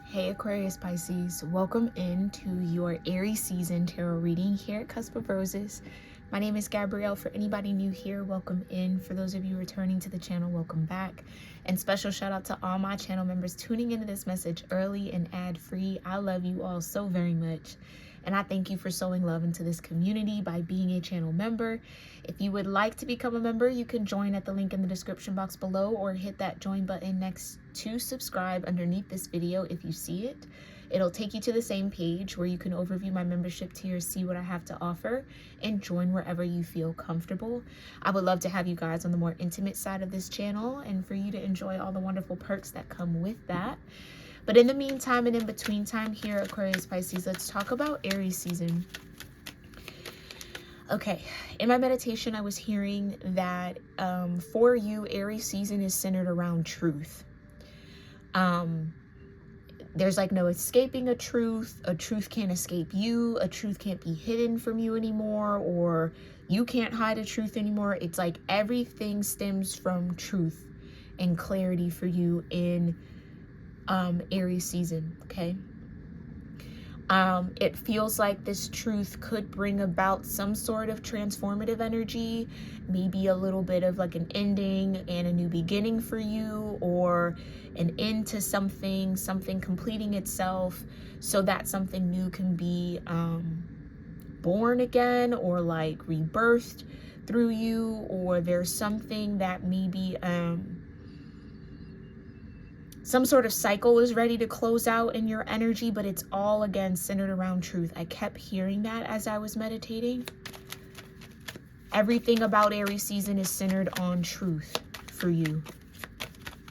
Hey Aquarius Pisces, welcome into your Aries season tarot reading here at Cusp of Roses. My name is Gabrielle. For anybody new here, welcome in. For those of you returning to the channel, welcome back. And special shout out to all my channel members tuning into this message early and ad-free. I love you all so very much. And I thank you for sowing love into this community by being a channel member. If you would like to become a member, you can join at the link in the description box below or hit that join button next to subscribe underneath this video if you see it. It'll take you to the same page where you can overview my membership tier, see what I have to offer, and join wherever you feel comfortable. I would love to have you guys on the more intimate side of this channel and for you to enjoy all the wonderful perks that come with that. But in the meantime and in between time here, Aquarius Pisces, let's talk about Aries season. Okay, in my meditation, I was hearing that for you, Aries season is centered around truth. There's like no escaping a truth can't escape you, a truth can't be hidden from you anymore, or you can't hide a truth anymore. It's like everything stems from truth and clarity for you in Aries season, okay? It feels like this truth could bring about some sort of transformative energy, maybe a little bit of like an ending and a new beginning for you, or an end to something completing itself so that something new can be born again or like rebirthed through you, or there's something that maybe some sort of cycle is ready to close out in your energy, but it's all again centered around truth. I kept hearing that as I was meditating. Everything about Aries season is centered on truth for you.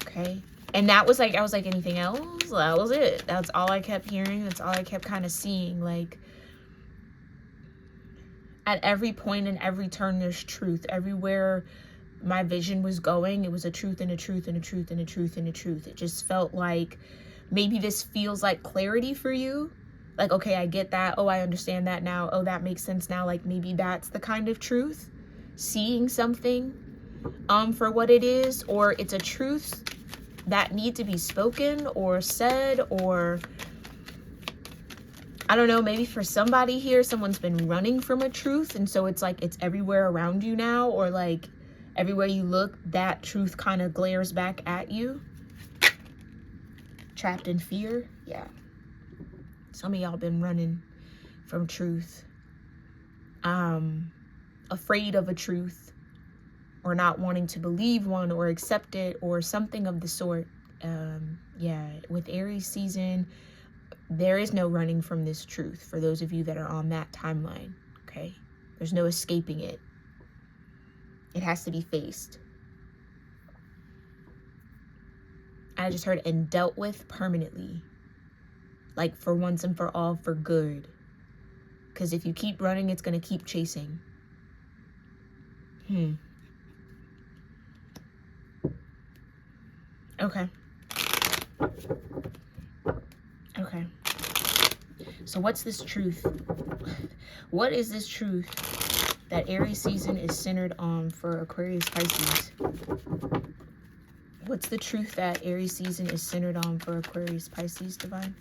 Okay? And that was like, I was like, anything else? That was it. That's all I kept hearing. That's all I kept kind of seeing. Like, at every point and every turn, there's truth. Everywhere my vision was going, it was a truth and a truth and a truth and a truth and a truth. It just felt like maybe this feels like clarity for you. Like, okay, I get that. Oh, I understand that now. Oh, that makes sense now. Like maybe that's the kind of truth. Seeing something for what it is, or it's a truth that need to be spoken or said, or I don't know, maybe for somebody here, someone's been running from a truth, and so it's like it's everywhere around you now, or like everywhere you look, that truth kind of glares back at you. Trapped in fear. Yeah. Some of y'all been running from truth. Afraid of a truth, or not wanting to believe one or accept it or something of the sort. Yeah, with Aries season, there is no running from this truth for those of you that are on that timeline, okay? There's no escaping it. It has to be faced. I just heard, and dealt with permanently. Like for once and for all, for good. Because if you keep running, it's going to keep chasing. Okay. Okay. So what's this truth? What is this truth that Aries season is centered on for Aquarius Pisces? What's the truth that Aries season is centered on for Aquarius Pisces, Divine?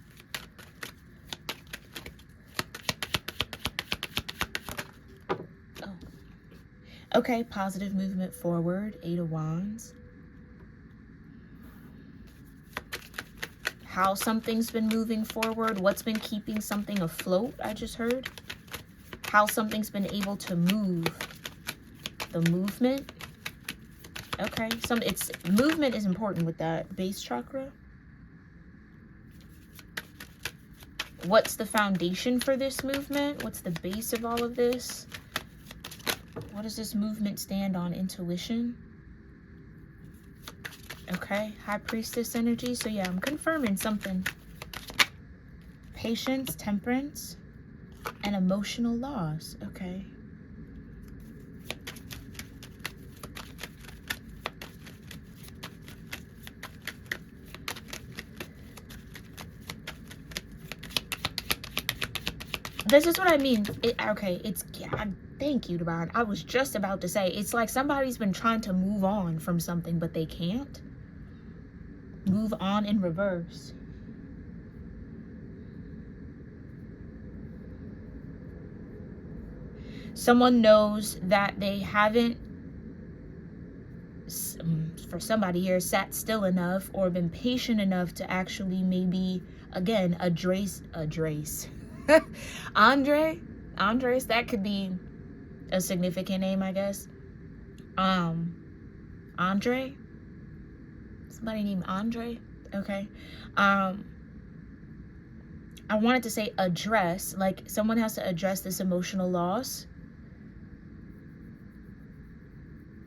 Oh. Okay, positive movement forward, 8 of Wands. How something's been moving forward, what's been keeping something afloat, I just heard. How something's been able to move. The movement. Okay, movement is important with that base chakra. What's the foundation for this movement? What's the base of all of this? What does this movement stand on? Intuition. Okay, High Priestess energy. So yeah, I'm confirming something. Patience, temperance, and emotional loss. Okay. This is what I mean. Thank you, Divine. I was just about to say, it's like somebody's been trying to move on from something, but they can't. Move on in reverse. Someone knows that they haven't, for somebody here, sat still enough or been patient enough to actually maybe, again, Andres, that could be a significant name, I guess. Andre, somebody named Andre. Okay. I wanted to say address, like someone has to address this emotional loss,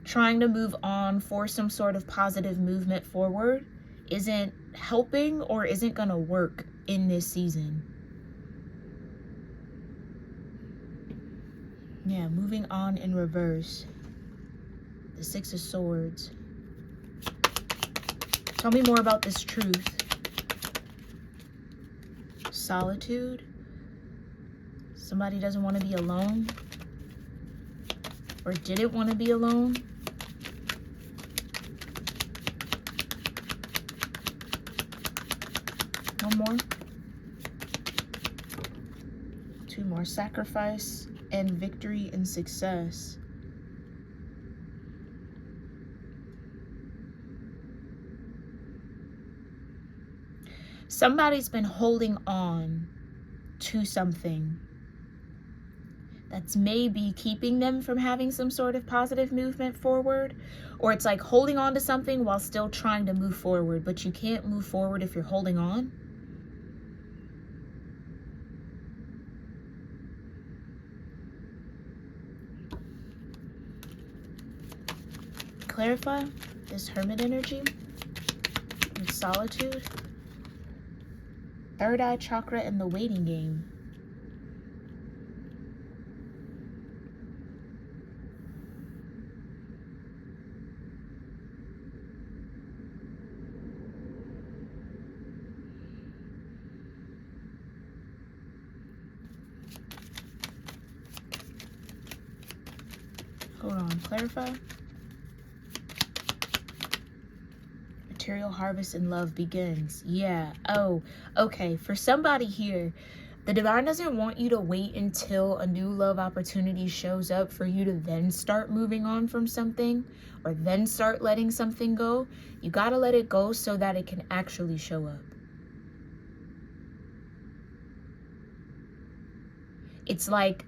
trying to move on for some sort of positive movement forward isn't helping or isn't gonna work in this season. Yeah, moving on in reverse. The Six of Swords. Tell me more about this truth. Solitude. Somebody doesn't want to be alone. Or didn't want to be alone. One more. Two more. Sacrifice and victory and success. Somebody's been holding on to something that's maybe keeping them from having some sort of positive movement forward. Or it's like holding on to something while still trying to move forward, but you can't move forward if you're holding on. Clarify this Hermit energy and solitude. Third eye chakra and the waiting game. Hold on, clarify. Material harvest and love begins. Yeah. Oh, okay. For somebody here, the divine doesn't want you to wait until a new love opportunity shows up for you to then start moving on from something or then start letting something go. You got to let it go so that it can actually show up. It's like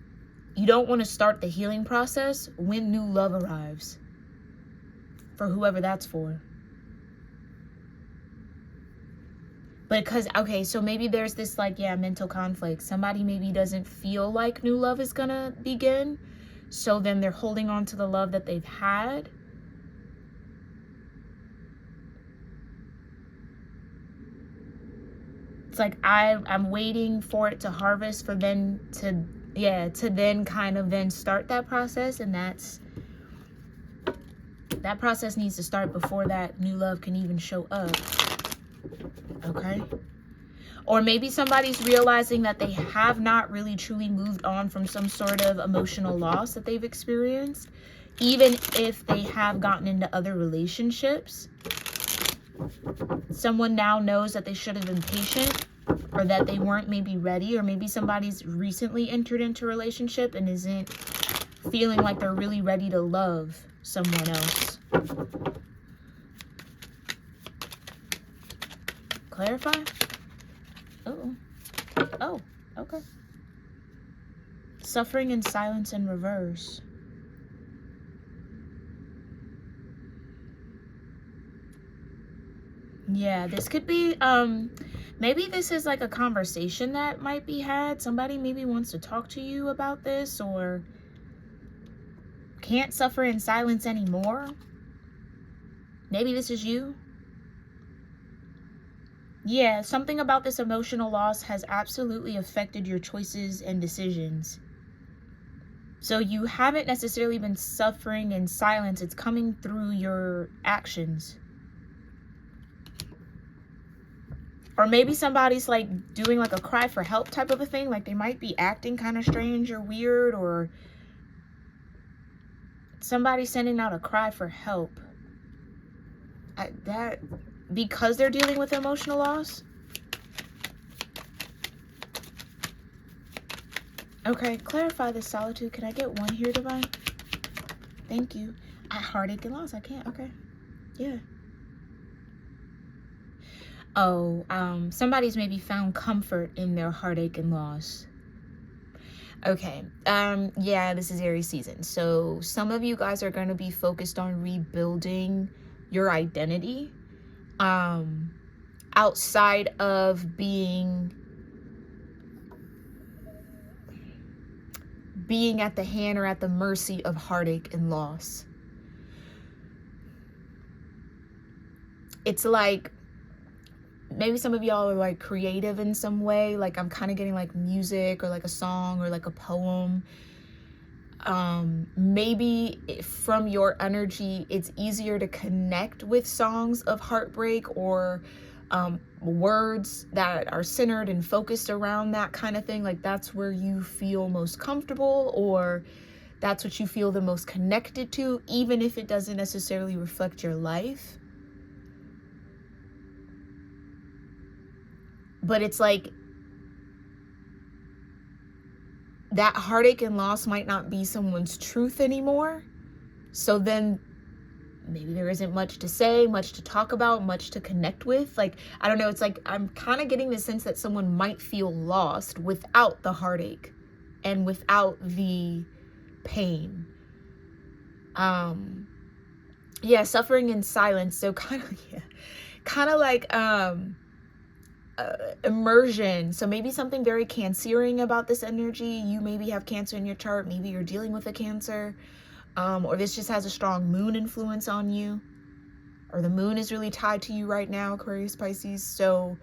you don't want to start the healing process when new love arrives, for whoever that's for. Because, okay, so maybe there's this like, yeah, mental conflict. Somebody maybe doesn't feel like new love is gonna begin. So then they're holding on to the love that they've had. It's like I'm waiting for it to harvest for then to then kind of then start that process. And that process needs to start before that new love can even show up. Okay. Or maybe somebody's realizing that they have not really truly moved on from some sort of emotional loss that they've experienced, even if they have gotten into other relationships. Someone now knows that they should have been patient, or that they weren't maybe ready, or maybe somebody's recently entered into a relationship and isn't feeling like they're really ready to love someone else. Clarify? Oh, okay. Suffering in silence in reverse. Yeah, this could be, maybe this is like a conversation that might be had. Somebody maybe wants to talk to you about this, or can't suffer in silence anymore. Maybe this is you. Yeah, something about this emotional loss has absolutely affected your choices and decisions. So you haven't necessarily been suffering in silence. It's coming through your actions. Or maybe somebody's like doing like a cry for help type of a thing. Like they might be acting kind of strange or weird, or somebody's sending out a cry for help. Because they're dealing with emotional loss. Okay, clarify the solitude. Can I get one here, Divine? Thank you. Heartache and loss. I can't. Okay. Yeah. Oh, somebody's maybe found comfort in their heartache and loss. Okay. Yeah, this is Aries season. So some of you guys are going to be focused on rebuilding your identity. Outside of being at the hand or at the mercy of heartache and loss. It's like maybe some of y'all are like creative in some way. Like I'm kind of getting like music or like a song or like a poem. Maybe from your energy, it's easier to connect with songs of heartbreak or words that are centered and focused around that kind of thing. Like that's where you feel most comfortable, or that's what you feel the most connected to, even if it doesn't necessarily reflect your life. But it's like that heartache and loss might not be someone's truth anymore. So then maybe there isn't much to say, much to talk about, much to connect with. Like, I don't know. It's like I'm kind of getting the sense that someone might feel lost without the heartache and without the pain. Yeah, suffering in silence. So kind of like immersion. So maybe something very cancering about this energy. You maybe have Cancer in your chart. Maybe you're dealing with a Cancer, or this just has a strong moon influence on you, or the moon is really tied to you right now, Aquarius, Pisces. So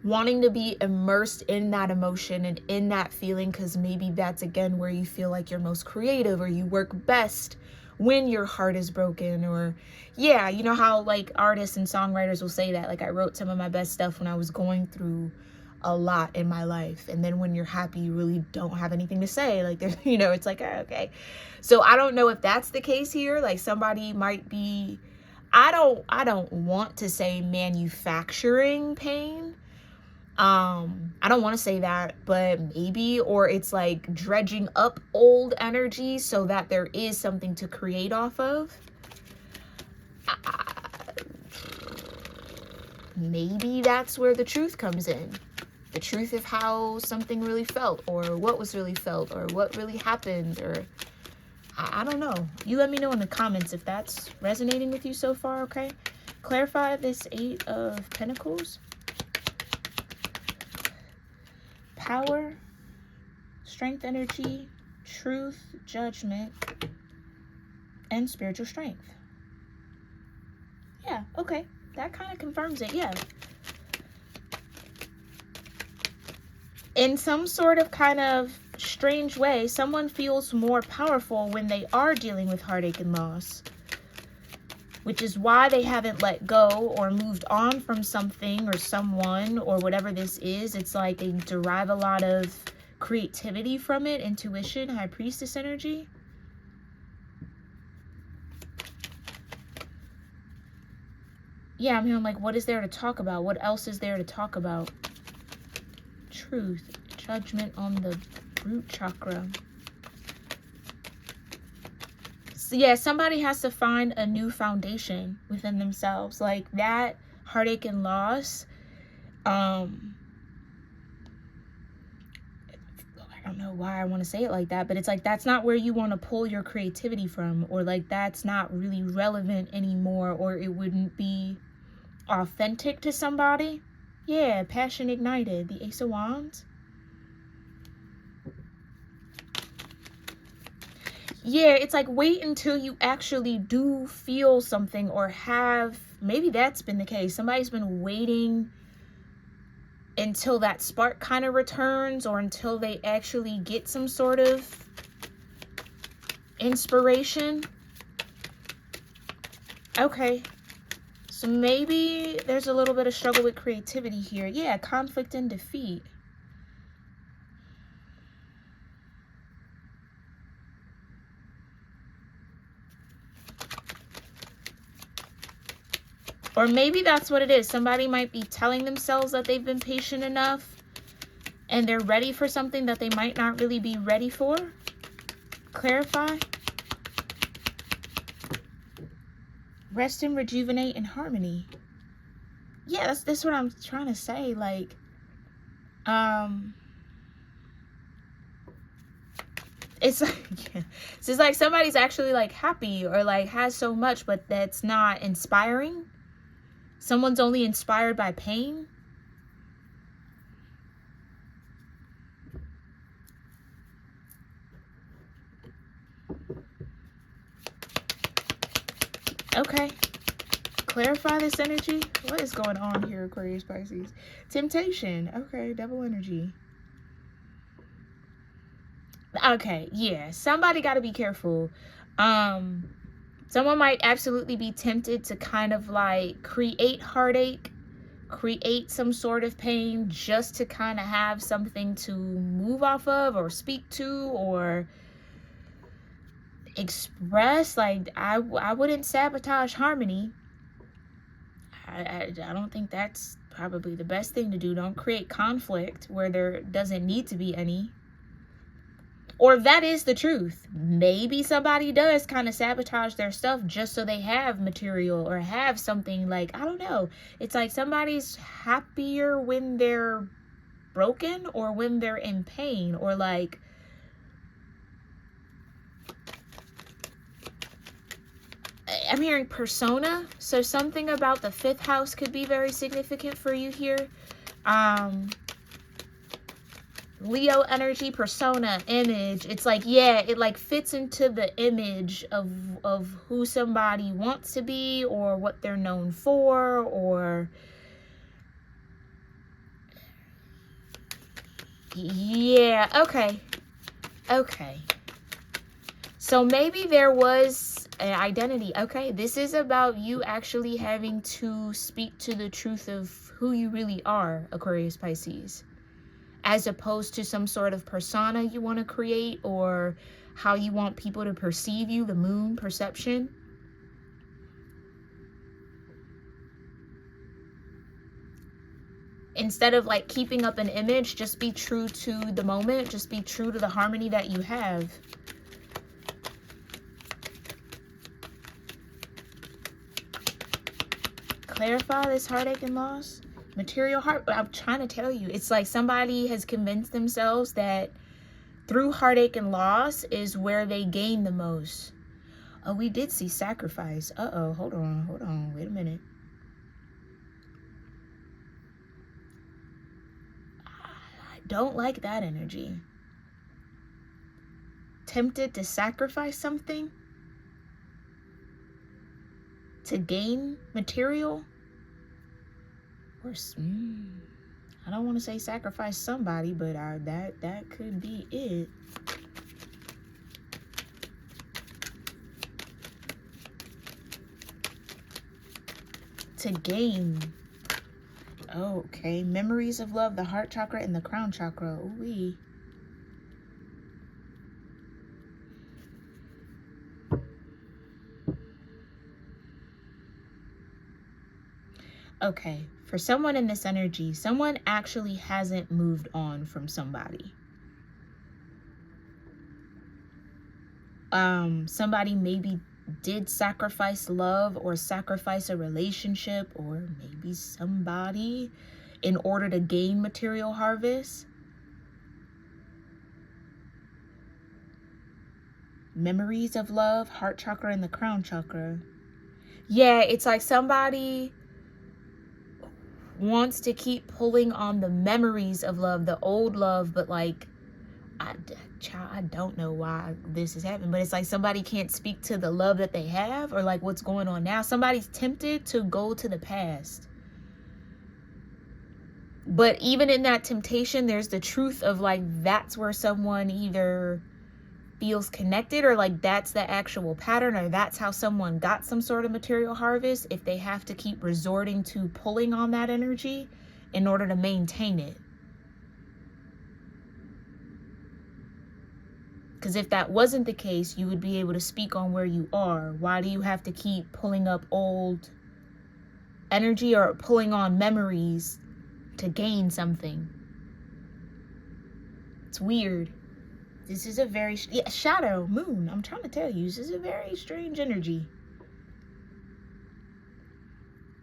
wanting to be immersed in that emotion and in that feeling, because maybe that's again where you feel like you're most creative, or you work best when your heart is broken. Or yeah, you know how like artists and songwriters will say that, like, I wrote some of my best stuff when I was going through a lot in my life. And then when you're happy, you really don't have anything to say. Like there's, you know, it's like, okay. So I don't know if that's the case here. Like somebody might be, I don't want to say manufacturing pain. I don't want to say that, but maybe, or it's like dredging up old energy so that there is something to create off of. Maybe that's where the truth comes in. The truth of how something really felt, or what was really felt, or what really happened, or I don't know. You let me know in the comments if that's resonating with you so far, okay? Clarify this 8 of Pentacles. Power, strength energy, truth, judgment, and spiritual strength. Yeah, okay. That kind of confirms it, yeah. In some sort of kind of strange way, someone feels more powerful when they are dealing with heartache and loss, which is why they haven't let go or moved on from something or someone or whatever this is. It's like they derive a lot of creativity from it, intuition, High Priestess energy. Yeah, I'm hearing like, what is there to talk about? What else is there to talk about? Truth, judgment on the root chakra. So yeah, somebody has to find a new foundation within themselves. Like that heartache and loss, I don't know why I want to say it like that, but it's like that's not where you want to pull your creativity from, or like that's not really relevant anymore, or it wouldn't be authentic to somebody. Yeah, passion ignited, the Ace of Wands. Yeah, it's like wait until you actually do feel something, or have, maybe that's been the case. Somebody's been waiting until that spark kind of returns, or until they actually get some sort of inspiration. Okay. So maybe there's a little bit of struggle with creativity here. Yeah, conflict and defeat. Or maybe that's what it is. Somebody might be telling themselves that they've been patient enough, and they're ready for something that they might not really be ready for. Clarify. Rest and rejuvenate in harmony. Yeah, that's what I'm trying to say. Like, it's like, yeah. It's just like somebody's actually like happy or like has so much, but that's not inspiring. Someone's only inspired by pain. Okay. Clarify this energy. What is going on here, Aquarius, Pisces? Temptation. Okay, double energy. Okay, yeah. Somebody got to be careful. Someone might absolutely be tempted to kind of like create heartache, create some sort of pain just to kind of have something to move off of or speak to or express. Like, I wouldn't sabotage harmony. I don't think that's probably the best thing to do. Don't create conflict where there doesn't need to be any. Or that is the truth. Maybe somebody does kind of sabotage their stuff just so they have material or have something. Like, I don't know. It's like somebody's happier when they're broken or when they're in pain, or like I'm hearing persona. So something about the 5th house could be very significant for you here. Leo energy, persona, image. It's like, yeah, it like fits into the image of who somebody wants to be or what they're known for, or yeah, okay. So maybe there was an identity. Okay, this is about you actually having to speak to the truth of who you really are, Aquarius, Pisces, as opposed to some sort of persona you want to create or how you want people to perceive you, the moon, perception. Instead of like keeping up an image, just be true to the moment. Just be true to the harmony that you have. Clarify this heartache and loss. Material heart. I'm trying to tell you, it's like somebody has convinced themselves that through heartache and loss is where they gain the most. Oh, we did see sacrifice. Uh-oh, hold on, wait a minute. I don't like that energy. Tempted to sacrifice something to gain material? Or I don't want to say sacrifice somebody, but that could be it. To gain. Oh, okay. Memories of love, the heart chakra and the crown chakra. Ooh-wee. Okay, for someone in this energy, someone actually hasn't moved on from somebody. Somebody maybe did sacrifice love or sacrifice a relationship or maybe somebody in order to gain material harvest. Memories of love, heart chakra and the crown chakra. Yeah, it's like somebody wants to keep pulling on the memories of love, the old love, but like, I don't know why this is happening, but it's like somebody can't speak to the love that they have or like what's going on now. Somebody's tempted to go to the past. But even in that temptation, there's the truth of like, that's where someone either feels connected or like that's the actual pattern or that's how someone got some sort of material harvest, if they have to keep resorting to pulling on that energy in order to maintain it. Because if that wasn't the case, you would be able to speak on where you are. Why do you have to keep pulling up old energy or pulling on memories to gain something? It's weird. This is a very, shadow, moon. I'm trying to tell you, this is a very strange energy.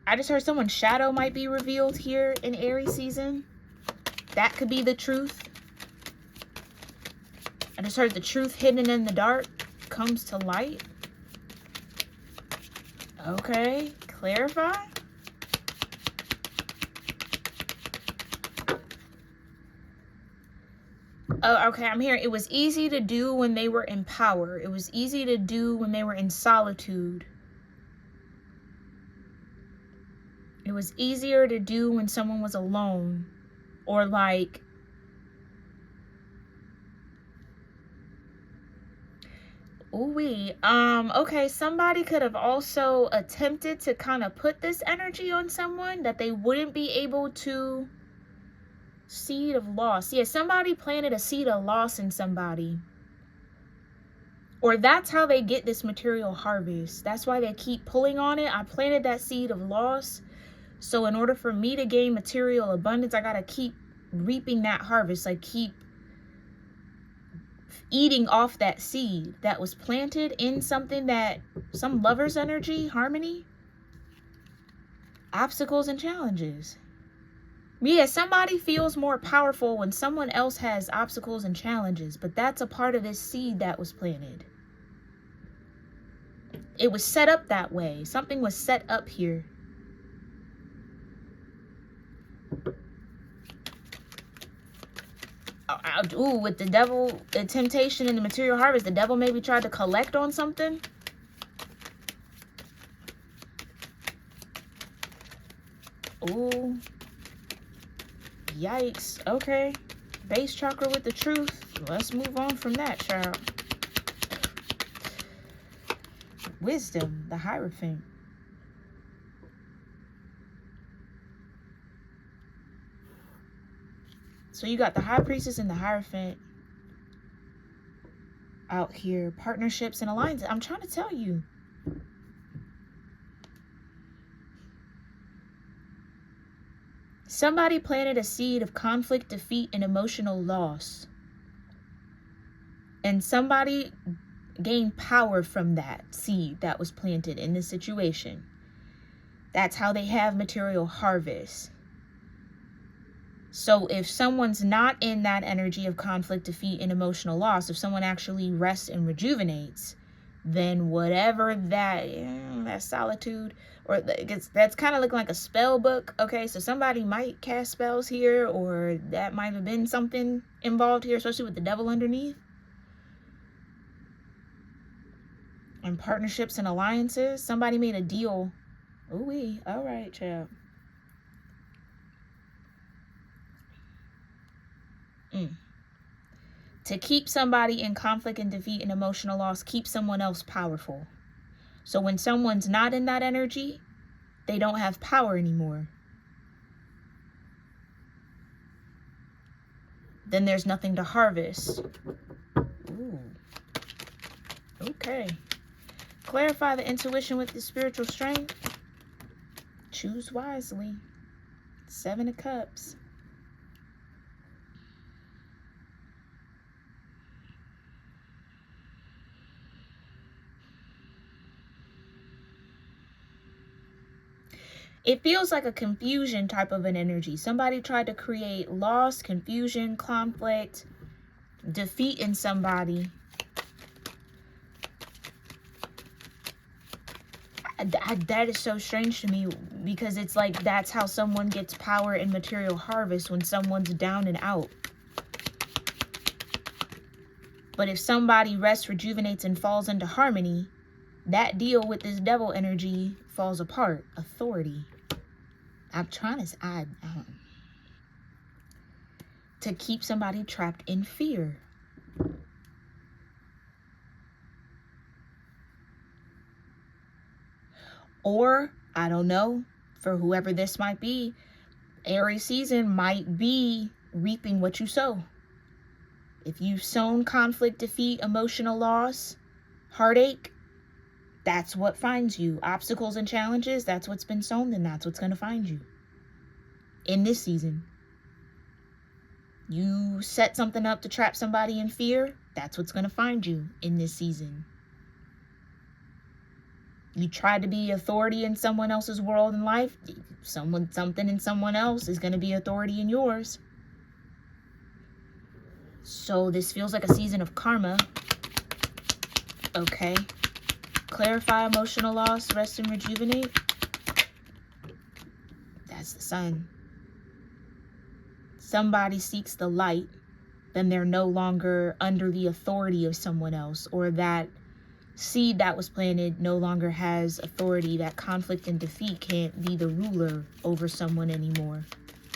I just heard someone's shadow might be revealed here in Aries season. That could be the truth. I just heard the truth hidden in the dark comes to light. Okay, clarify. Oh, okay, I'm here. It was easy to do when they were in power. It was easy to do when they were in solitude. It was easier to do when someone was alone. Or like, okay, somebody could have also attempted to kind of put this energy on someone that they wouldn't be able to. Seed of loss. Yeah, somebody planted a seed of loss in somebody. Or that's how they get this material harvest. That's why they keep pulling on it. I planted that seed of loss. So in order for me to gain material abundance, I gotta keep reaping that harvest. Like keep eating off that seed that was planted in something that, some lover's energy, harmony, obstacles and challenges. Yeah, somebody feels more powerful when someone else has obstacles and challenges, but that's a part of this seed that was planted. It was set up that way. Something was set up here. Ooh, with the devil, the temptation and the material harvest, the devil maybe tried to collect on something. Ooh. Yikes. Okay. Base chakra with the truth. Let's move on from that, child. Wisdom, the Hierophant. So you got the High Priestess and the Hierophant out here. Partnerships and alliances. I'm trying to tell you. Somebody planted a seed of conflict, defeat, and emotional loss. And somebody gained power from that seed that was planted in this situation. That's how they have material harvest. So if someone's not in that energy of conflict, defeat, and emotional loss, if someone actually rests and rejuvenates, then whatever that solitude, or that's kind of looking like a spell book. Okay, so somebody might cast spells here, or that might have been something involved here, especially with the devil underneath. And partnerships and alliances. Somebody made a deal. Ooh-wee. All right, child. To keep somebody in conflict and defeat and emotional loss, keep someone else powerful. So when someone's not in that energy, they don't have power anymore. Then there's nothing to harvest. Ooh. Okay. Clarify the intuition with the spiritual strength. Choose wisely. 7 of Cups. It feels like a confusion type of an energy. Somebody tried to create loss, confusion, conflict, defeat in somebody. That is so strange to me, because it's like that's how someone gets power and material harvest, when someone's down and out. But if somebody rests, rejuvenates, and falls into harmony, that deal with this devil energy falls apart. Authority. I'm trying to keep somebody trapped in fear. Or, I don't know, for whoever this might be, Aries season might be reaping what you sow. If you've sown conflict, defeat, emotional loss, heartache, that's what finds you. Obstacles and challenges, that's what's been sown, then that's what's going to find you in this season. You set something up to trap somebody in fear, that's what's going to find you in this season. You try to be authority in someone else's world and life, something in someone else is going to be authority in yours. So this feels like a season of karma. Okay. Clarify emotional loss, rest and rejuvenate. That's the sun. Somebody seeks the light, then they're no longer under the authority of someone else, or that seed that was planted no longer has authority. That conflict and defeat can't be the ruler over someone anymore.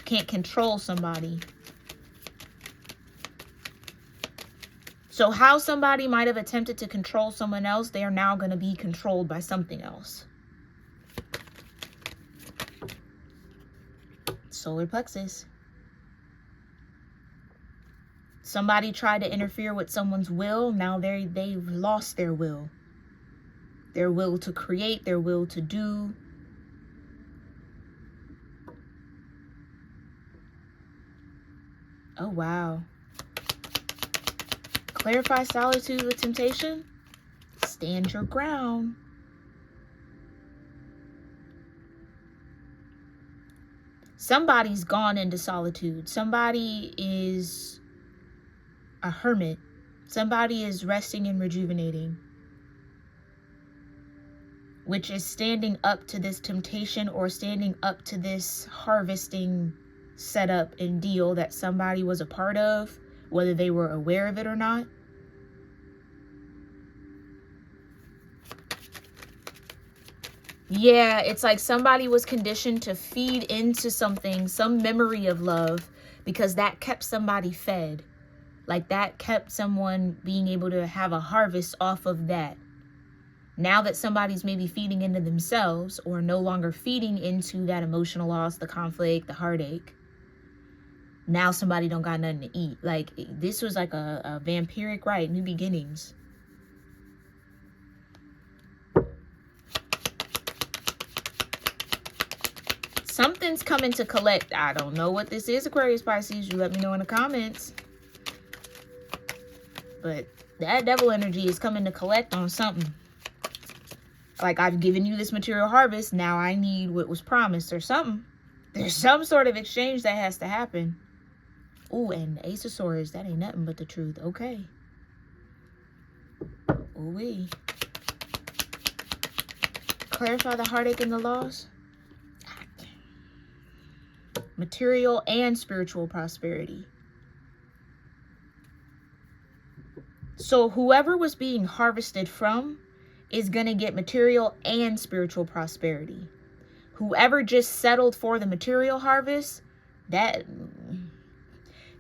Can't control somebody. So how somebody might have attempted to control someone else, they are now going to be controlled by something else. Solar plexus. Somebody tried to interfere with someone's will. Now they've lost their will. Their will to create, their will to do. Oh, wow. Clarify solitude with temptation. Stand your ground. Somebody's gone into solitude. Somebody is a hermit. Somebody is resting and rejuvenating, which is standing up to this temptation or standing up to this harvesting setup and deal that somebody was a part of, whether they were aware of it or not. Yeah, it's like somebody was conditioned to feed into something, some memory of love, because that kept somebody fed. Like that kept someone being able to have a harvest off of that. Now that somebody's maybe feeding into themselves or no longer feeding into that emotional loss, the conflict, the heartache, now somebody don't got nothing to eat. Like this was like a vampiric rite, new beginnings. Something's coming to collect. I don't know what this is, Aquarius, Pisces. You let me know in the comments. But that devil energy is coming to collect on something. Like, I've given you this material harvest. Now I need what was promised or something. There's some sort of exchange that has to happen. Ooh, and Ace of Swords. That ain't nothing but the truth. Okay. Ooh-wee. Clarify the heartache and the loss. Material and spiritual prosperity. So whoever was being harvested from is going to get material and spiritual prosperity. Whoever just settled for the material harvest, that,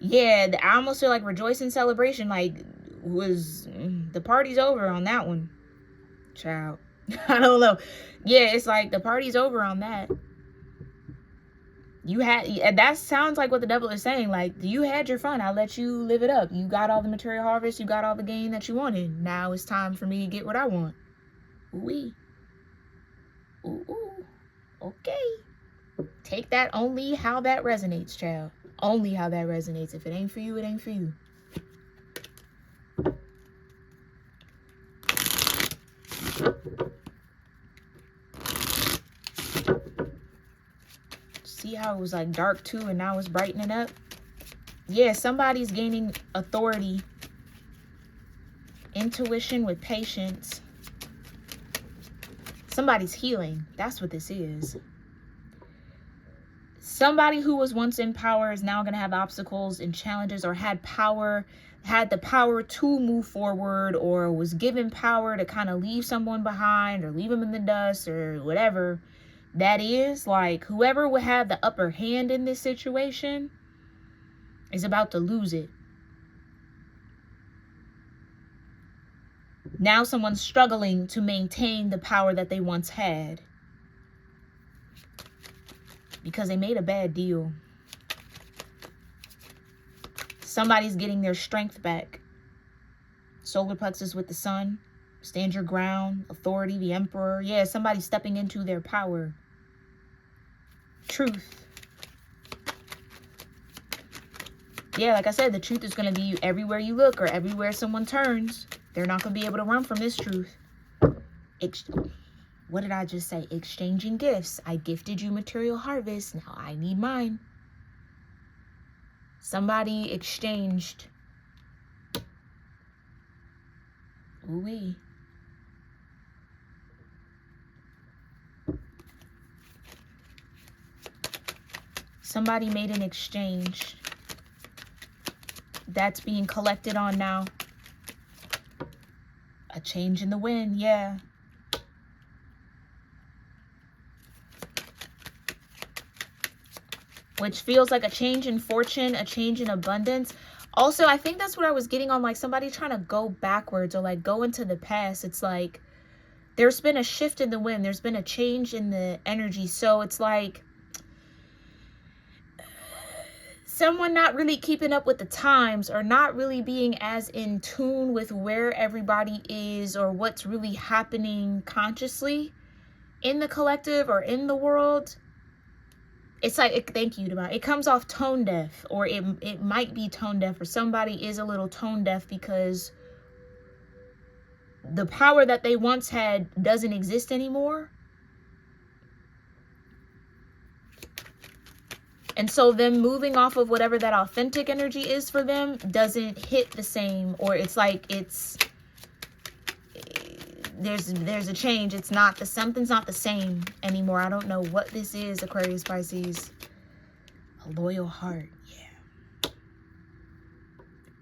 yeah, I almost feel like rejoicing celebration, like, was, the party's over on that one. Child. I don't know. Yeah, it's like the party's over on that. You had, that sounds like what the devil is saying. Like, you had your fun. I let you live it up. You got all the material harvest. You got all the gain that you wanted. Now it's time for me to get what I want. Ooh-wee. Ooh. Okay. Take that only how that resonates, child. Only how that resonates. If it ain't for you, it ain't for you. See how it was like dark too and now it's brightening up? Yeah, somebody's gaining authority. Intuition with patience. Somebody's healing. That's what this is. Somebody who was once in power is now going to have obstacles and challenges, or had the power to move forward, or was given power to kind of leave someone behind or leave them in the dust or whatever. That is, like, whoever would have the upper hand in this situation is about to lose it. Now someone's struggling to maintain the power that they once had because they made a bad deal. Somebody's getting their strength back. Solar plexus with the sun. Stand your ground. Authority, the emperor. Yeah, somebody's stepping into their power. Truth. Yeah, like I said, the truth is going to be everywhere you look or everywhere someone turns. They're not going to be able to run from this truth. What did I just say? Exchanging gifts. I gifted you material harvest. Now I need mine. Somebody exchanged. Ooh-wee. Somebody made an exchange. That's being collected on now. A change in the wind, yeah. Which feels like a change in fortune, a change in abundance. Also, I think that's what I was getting on, like somebody trying to go backwards or like go into the past. It's like there's been a shift in the wind. There's been a change in the energy. So it's like someone not really keeping up with the times or not really being as in tune with where everybody is or what's really happening consciously in the collective or in the world. It's like, thank you, Divine. It comes off tone deaf, or it might be tone deaf, or somebody is a little tone deaf because the power that they once had doesn't exist anymore. And so them moving off of whatever that authentic energy is for them doesn't hit the same, or it's like there's a change. It's not something's not the same anymore. I don't know what this is, Aquarius, Pisces. A loyal heart, yeah.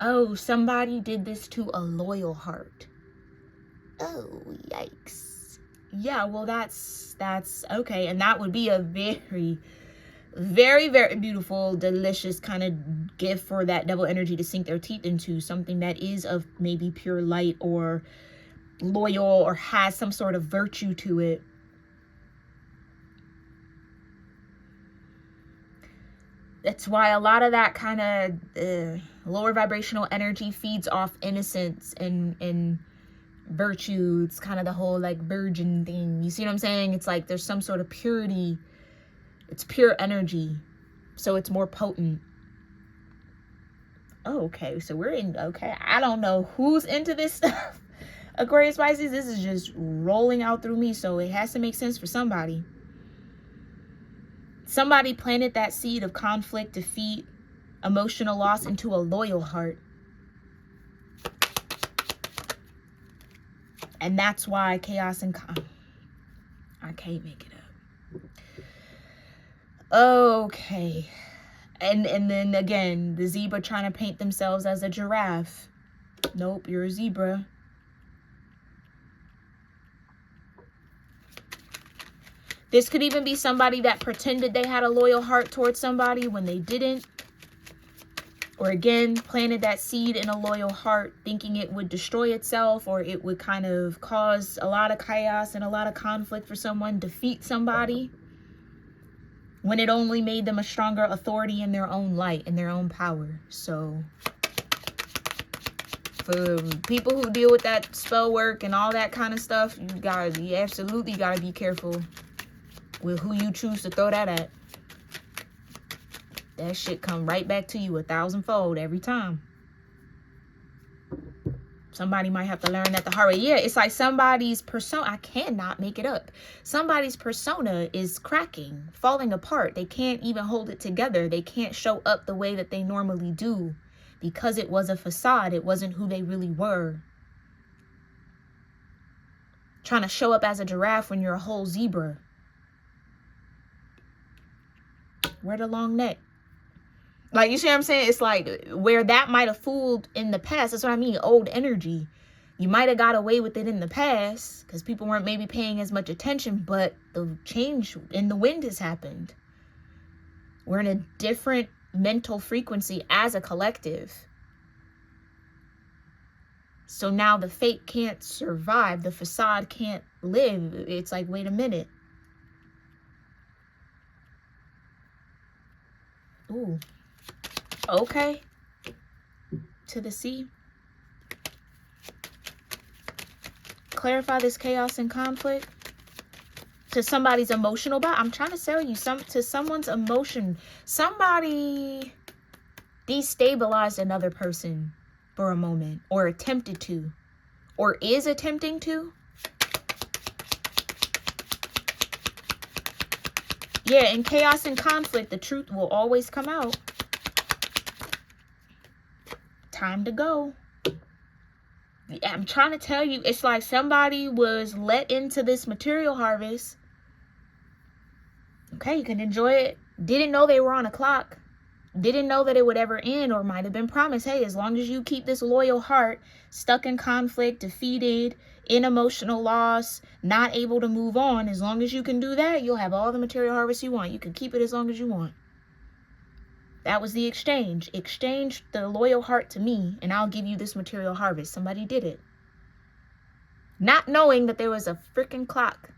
Oh, somebody did this to a loyal heart. Oh, yikes. Yeah, well that's okay, and that would be a very, very, very beautiful, delicious kind of gift for that double energy to sink their teeth into. Something that is of maybe pure light or loyal or has some sort of virtue to it. That's why a lot of that kind of lower vibrational energy feeds off innocence and virtue. It's kind of the whole like virgin thing. You see what I'm saying? It's like there's some sort of purity. It's pure energy, so it's more potent. Oh, okay, so we're in, okay, I don't know who's into this stuff. Aquarius, Pisces, this is just rolling out through me, so it has to make sense for somebody. Somebody planted that seed of conflict, defeat, emotional loss into a loyal heart. And that's why chaos and I can't make it up. Okay. And then again, the zebra trying to paint themselves as a giraffe. Nope, you're a zebra. This could even be somebody that pretended they had a loyal heart towards somebody when they didn't. Or again, planted that seed in a loyal heart thinking it would destroy itself, or it would kind of cause a lot of chaos and a lot of conflict for someone, defeat somebody, when it only made them a stronger authority in their own light, in their own power. So for people who deal with that spell work and all that kind of stuff, you absolutely gotta be careful with who you choose to throw that at. That shit come right back to you 1,000-fold every time. Somebody might have to learn that the hard way. Yeah, it's like somebody's persona, I cannot make it up. Somebody's persona is cracking, falling apart. They can't even hold it together. They can't show up the way that they normally do because it was a facade. It wasn't who they really were. Trying to show up as a giraffe when you're a whole zebra. Wear the long neck. Like, you see what I'm saying? It's like where that might have fooled in the past. That's what I mean. Old energy. You might have got away with it in the past because people weren't maybe paying as much attention, but the change in the wind has happened. We're in a different mental frequency as a collective. So now the fake can't survive. The facade can't live. It's like, wait a minute. Ooh. Okay. To the sea. Clarify this chaos and conflict. To somebody's emotional body. I'm trying to tell you to someone's emotion. Somebody destabilized another person for a moment, or attempted to, or is attempting to. Yeah, in chaos and conflict, the truth will always come out. Time to go. I'm trying to tell you, it's like somebody was let into this material harvest. Okay, you can enjoy it. Didn't know they were on a clock. Didn't know that it would ever end, or might have been promised, hey, as long as you keep this loyal heart, stuck in conflict, defeated, in emotional loss, not able to move on, as long as you can do that, you'll have all the material harvest you want. You can keep it as long as you want. That was the exchange. Exchange the loyal heart to me, and I'll give you this material harvest. Somebody did it. Not knowing that there was a freaking clock.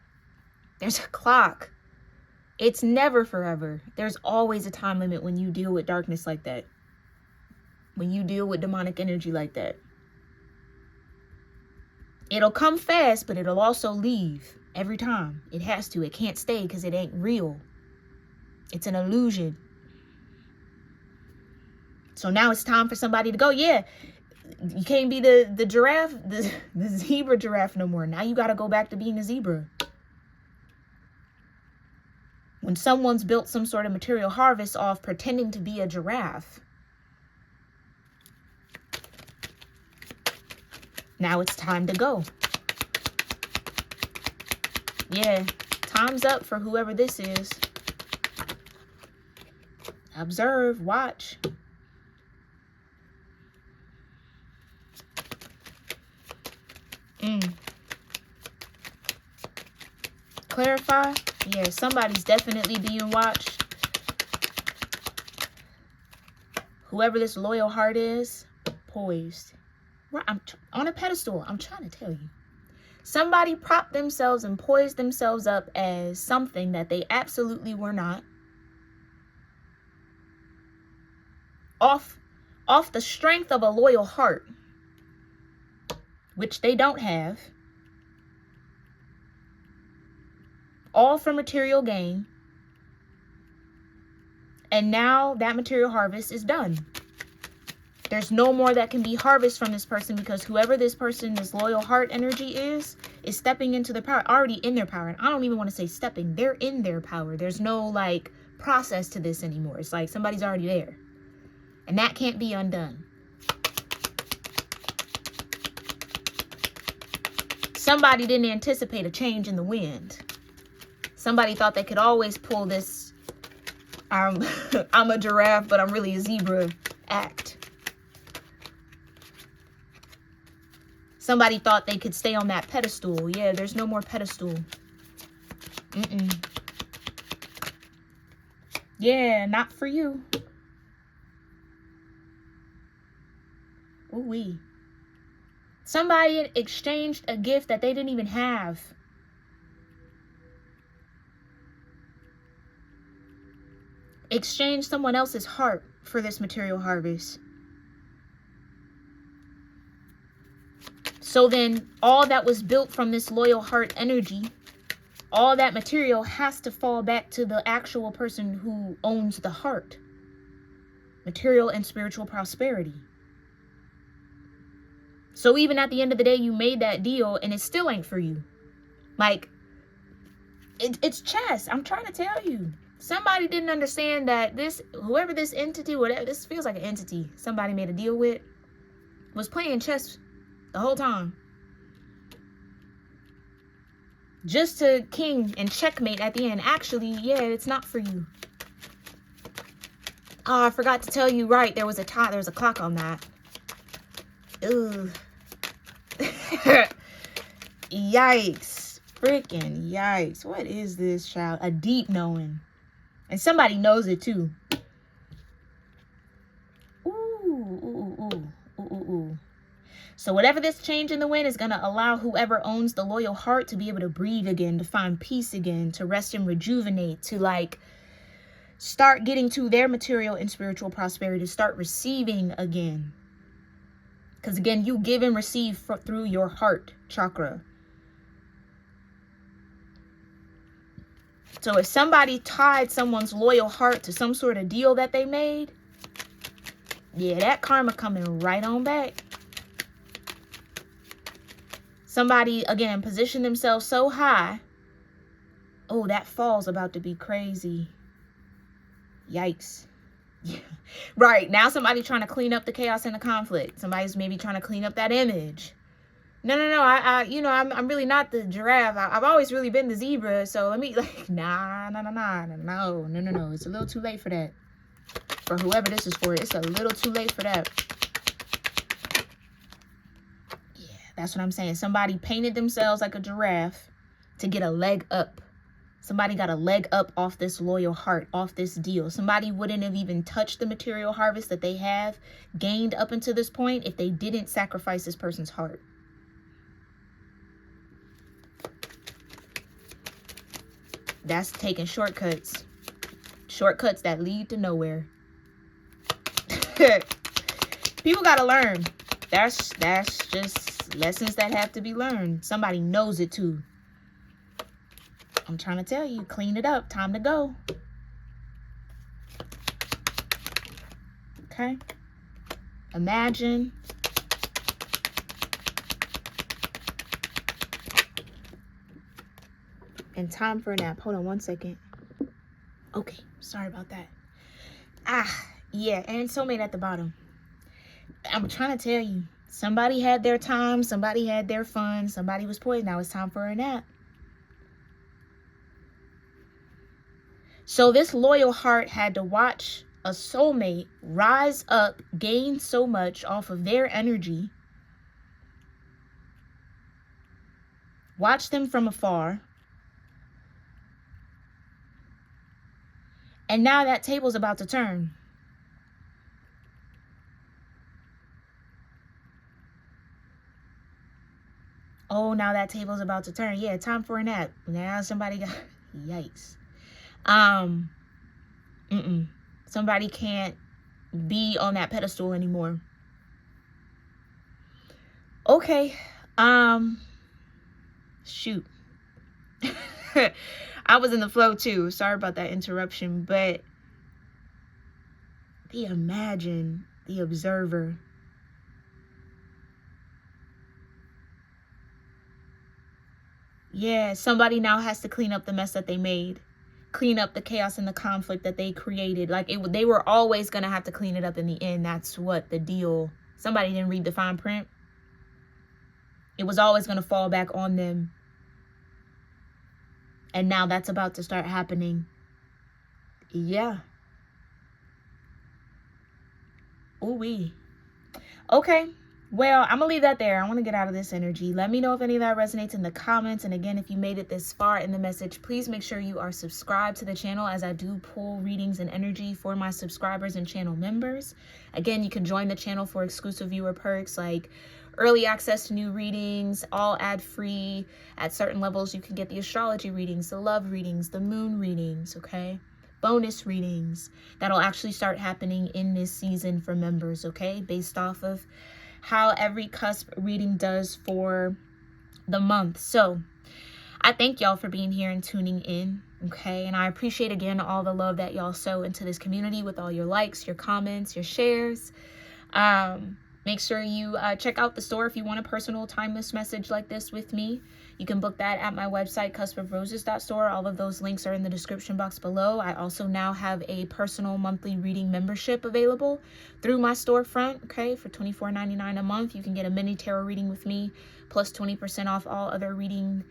There's a clock. It's never forever. There's always a time limit when you deal with darkness like that. When you deal with demonic energy like that. It'll come fast, but it'll also leave every time. It has to. It can't stay because it ain't real. It's an illusion. So now it's time for somebody to go. Yeah, you can't be the giraffe, the zebra giraffe no more. Now you got to go back to being a zebra. When someone's built some sort of material harvest off pretending to be a giraffe, now it's time to go. Yeah, time's up for whoever this is. Observe, watch. Clarify. Yeah, somebody's definitely being watched. Whoever this loyal heart is, poised. I'm on a pedestal. I'm trying to tell you. Somebody propped themselves and poised themselves up as something that they absolutely were not. Off the strength of a loyal heart, which they don't have. All for material gain. And now that material harvest is done. There's no more that can be harvested from this person, because whoever this person, this loyal heart energy is stepping into their power, already in their power. And I don't even want to say stepping. They're in their power. There's no like process to this anymore. It's like somebody's already there. And that can't be undone. Somebody didn't anticipate a change in the wind. Somebody thought they could always pull this I'm a giraffe, but I'm really a zebra act. Somebody thought they could stay on that pedestal. Yeah, there's no more pedestal. Yeah, not for you. Ooh-wee. Somebody exchanged a gift that they didn't even have. Exchange someone else's heart for this material harvest. So then all that was built from this loyal heart energy, all that material has to fall back to the actual person who owns the heart. Material and spiritual prosperity. So even at the end of the day, you made that deal and it still ain't for you. Like, it's chess. I'm trying to tell you. Somebody didn't understand that whoever this entity, whatever, this feels like an entity somebody made a deal with, was playing chess the whole time. Just to king and checkmate at the end. Actually, yeah, it's not for you. Oh, I forgot to tell you, right, there was a clock on that. Ugh. Yikes. Freaking yikes. What is this, child? A deep knowing. And somebody knows it too. Ooh. So whatever this change in the wind is going to allow whoever owns the loyal heart to be able to breathe again, to find peace again, to rest and rejuvenate, to like start getting to their material and spiritual prosperity, to start receiving again. Because again, you give and receive through your heart chakra. So if somebody tied someone's loyal heart to some sort of deal that they made, Yeah, that karma coming right on back. Somebody, again, position themselves so high. Oh, that fall's about to be crazy. Yikes. Yeah. Right. Now somebody trying to clean up the chaos and the conflict. Somebody's maybe trying to clean up that image. No. I'm really not the giraffe. I've always really been the zebra. So let me, like, no. It's a little too late for that. For whoever this is for, it's a little too late for that. Yeah, that's what I'm saying. Somebody painted themselves like a giraffe to get a leg up. Somebody got a leg up off this loyal heart, off this deal. Somebody wouldn't have even touched the material harvest that they have gained up until this point if they didn't sacrifice this person's heart. That's taking shortcuts. Shortcuts that lead to nowhere. People gotta learn. That's just lessons that have to be learned. Somebody knows it too. I'm trying to tell you, clean it up. Time to go. Okay. Imagine. And time for a nap. Hold on one second. Okay. Sorry about that. Yeah. And soulmate at the bottom. I'm trying to tell you. Somebody had their time. Somebody had their fun. Somebody was poisoned. Now it's time for a nap. So this loyal heart had to watch a soulmate rise up, gain so much off of their energy, watch them from afar, and now that table's about to turn. Oh, now that table's about to turn. Yeah, time for a nap. Now somebody got... Yikes. Somebody can't be on that pedestal anymore. Okay. Shoot. I was in the flow too. Sorry about that interruption, but imagine the observer. Yeah, somebody now has to clean up the mess that they made. Clean up the chaos and the conflict that they created. Like, they were always going to have to clean it up in the end. That's what the deal. Somebody didn't read the fine print. It was always going to fall back on them. And now that's about to start happening. Yeah. Ooh-wee. Okay. Well, I'm going to leave that there. I want to get out of this energy. Let me know if any of that resonates in the comments. And again, if you made it this far in the message, please make sure you are subscribed to the channel, as I do pull readings and energy for my subscribers and channel members. Again, you can join the channel for exclusive viewer perks like early access to new readings, all ad-free. At certain levels, you can get the astrology readings, the love readings, the moon readings, okay? Bonus readings that'll actually start happening in this season for members, okay? Based off of how every cusp reading does for the month. So I thank y'all for being here and tuning in, okay? And I appreciate, again, all the love that y'all sow into this community with all your likes, your comments, your shares. Make sure you check out the store if you want a personal timeless message like this with me. You can book that at my website, cuspofroses.store. All of those links are in the description box below. I also now have a personal monthly reading membership available through my storefront, okay? For $24.99 a month, you can get a mini tarot reading with me, plus 20% off all other reading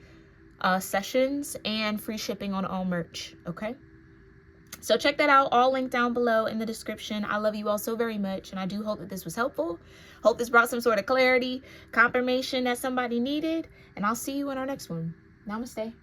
sessions, and free shipping on all merch, okay? So check that out, all linked down below in the description. I love you all so very much, and I do hope that this was helpful. Hope this brought some sort of clarity, confirmation that somebody needed, and I'll see you in our next one. Namaste.